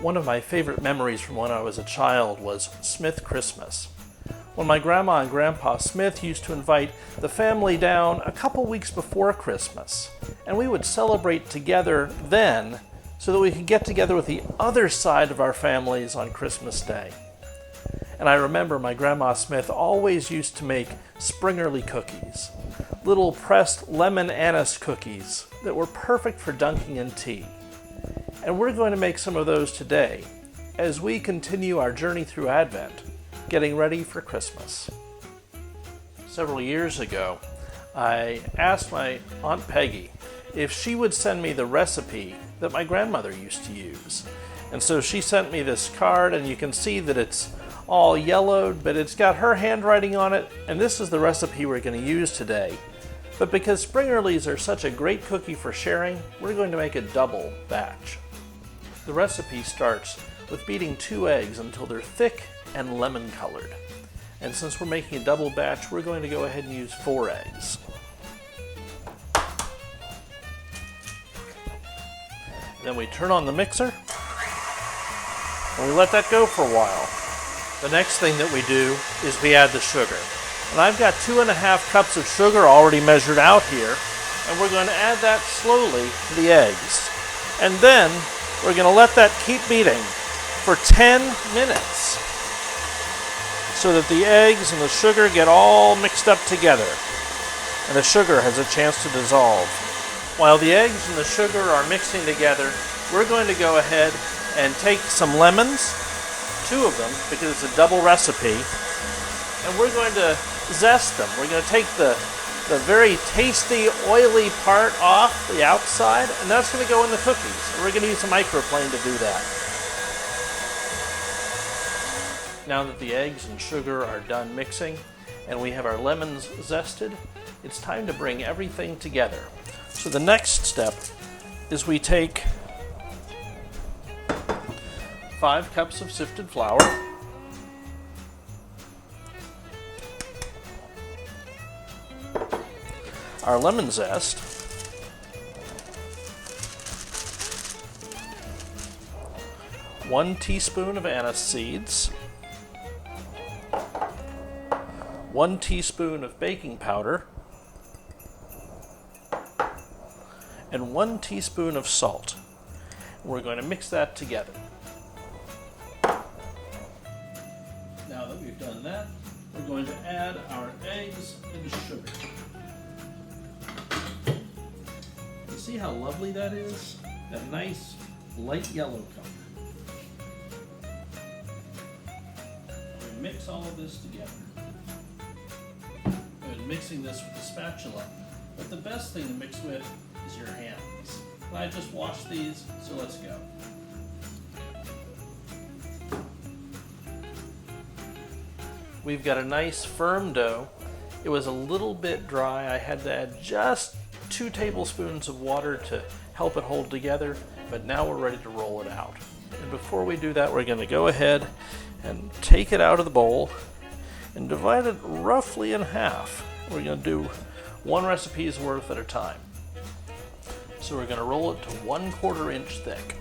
One of my favorite memories from when I was a child was Smith Christmas, when my grandma and grandpa Smith used to invite the family down a couple weeks before Christmas, and we would celebrate together then so that we could get together with the other side of our families on Christmas Day. And I remember my grandma Smith always used to make Springerlie cookies, little pressed lemon-anise cookies that were perfect for dunking in tea. And we're going to make some of those today as we continue our journey through Advent, getting ready for Christmas. Several years ago, I asked my Aunt Peggy if she would send me the recipe that my grandmother used to use. And so she sent me this card, and you can see that it's all yellowed, but it's got her handwriting on it, and this is the recipe we're going to use today. But because Springerlies are such a great cookie for sharing, we're going to make a double batch. The recipe starts with beating 2 eggs until they're thick and lemon colored. And since we're making a double batch, we're going to go ahead and use 4 eggs. Then we turn on the mixer and we let that go for a while. The next thing that we do is we add the sugar. And I've got 2.5 cups of sugar already measured out here, and we're going to add that slowly to the eggs. And then we're going to let that keep beating for 10 minutes so that the eggs and the sugar get all mixed up together and the sugar has a chance to dissolve. While the eggs and the sugar are mixing together, we're going to go ahead and take some lemons, 2 of them because it's a double recipe, and we're going to zest them. We're going to take the very tasty, oily part off the outside, and that's going to go in the cookies. And we're going to use a microplane to do that. Now that the eggs and sugar are done mixing, and we have our lemons zested, it's time to bring everything together. So the next step is we take 5 cups of sifted flour, our lemon zest, one teaspoon of anise seeds, 1 teaspoon of baking powder, and 1 teaspoon of salt. We're going to mix that together. Now that we've done that, we're going to add our eggs and sugar. See how lovely that is? That nice light yellow color. We mix all of this together. I've been mixing this with a spatula, but the best thing to mix with is your hands. And I just washed these, so let's go. We've got a nice firm dough. It was a little bit dry. I had to add just 2 tablespoons of water to help it hold together, but now we're ready to roll it out. And before we do that, we're going to go ahead and take it out of the bowl and divide it roughly in half. We're going to do 1 recipe's worth at a time. So we're going to roll it to 1/4 inch thick.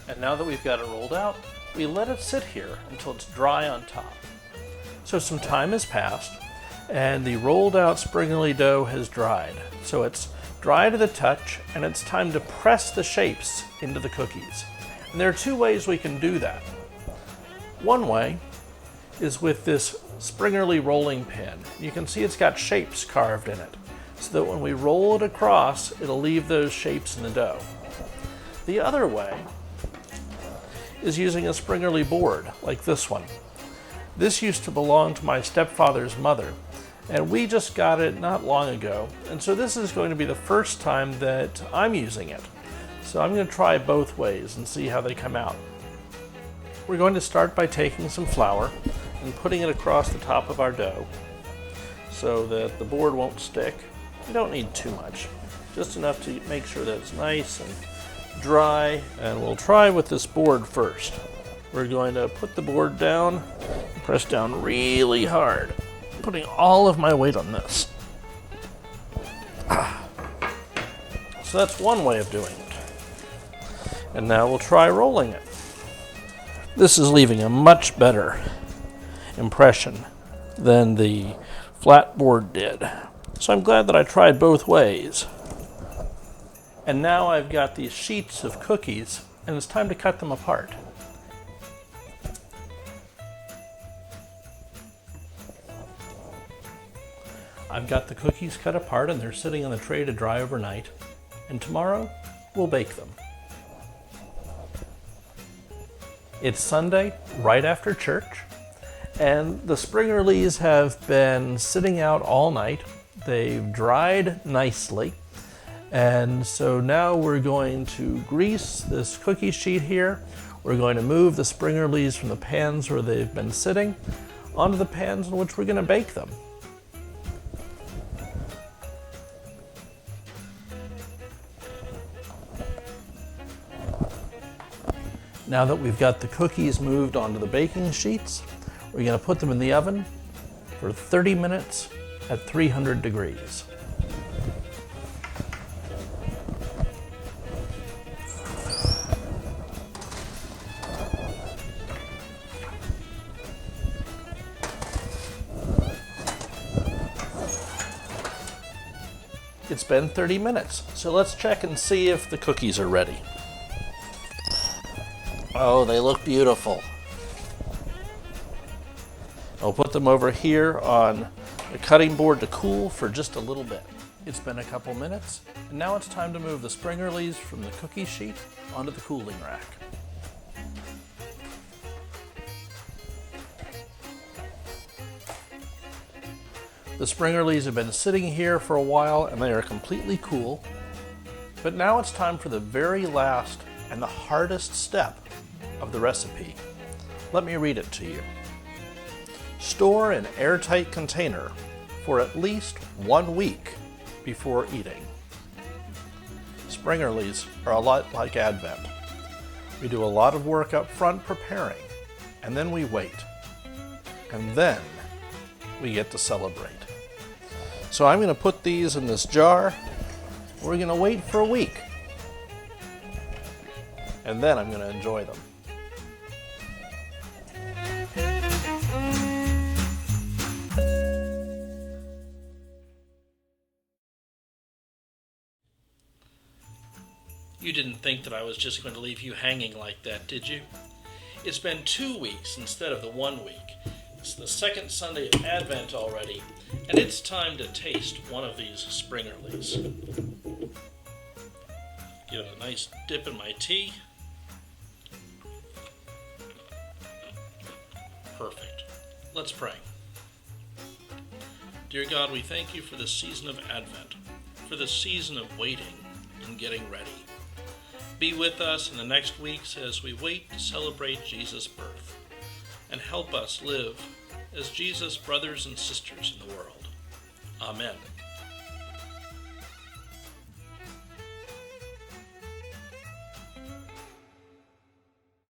And now that we've got it rolled out, we let it sit here until it's dry on top. So some time has passed, and the rolled out Springerlie dough has dried. So it's dry to the touch, and it's time to press the shapes into the cookies. And there are 2 ways we can do that. One way is with this Springerlie rolling pin. You can see it's got shapes carved in it, so that when we roll it across, it'll leave those shapes in the dough. The other way is using a Springerlie board, like this one. This used to belong to my stepfather's mother, and we just got it not long ago, and so this is going to be the first time that I'm using it. So I'm going to try both ways and see how they come out. We're going to start by taking some flour and putting it across the top of our dough so that the board won't stick. You don't need too much, just enough to make sure that it's nice and dry. And we'll try with this board first. We're going to put the board down, press down really hard, putting all of my weight on this. So that's one way of doing it. And now we'll try rolling it. This is leaving a much better impression than the flat board did. So I'm glad that I tried both ways. And now I've got these sheets of cookies, and it's time to cut them apart. I've got the cookies cut apart and they're sitting on the tray to dry overnight. And tomorrow, we'll bake them. It's Sunday, right after church, and the Springerlies have been sitting out all night. They've dried nicely. And so now we're going to grease this cookie sheet here. We're going to move the Springerlies from the pans where they've been sitting onto the pans in which we're going to bake them. Now that we've got the cookies moved onto the baking sheets, we're going to put them in the oven for 30 minutes at 300 degrees. It's been 30 minutes, so let's check and see if the cookies are ready. Oh, they look beautiful. I'll put them over here on the cutting board to cool for just a little bit. It's been a couple minutes, and now it's time to move the Springerlies from the cookie sheet onto the cooling rack. The Springerlies have been sitting here for a while and they are completely cool. But now it's time for the very last and the hardest step of the recipe. Let me read it to you. Store in airtight container for at least 1 week before eating. Springerlies are a lot like Advent. We do a lot of work up front preparing, and then we wait. And then we get to celebrate. So I'm going to put these in this jar. We're going to wait for a week. And then I'm going to enjoy them. You didn't think that I was just going to leave you hanging like that, did you? It's been 2 weeks instead of the 1 week. It's the second Sunday of Advent already, and it's time to taste one of these Springerlies. Give it a nice dip in my tea. Perfect. Let's pray. Dear God, we thank you for this season of Advent, for this season of waiting and getting ready. Be with us in the next weeks as we wait to celebrate Jesus' birth, and help us live as Jesus' brothers and sisters in the world. Amen.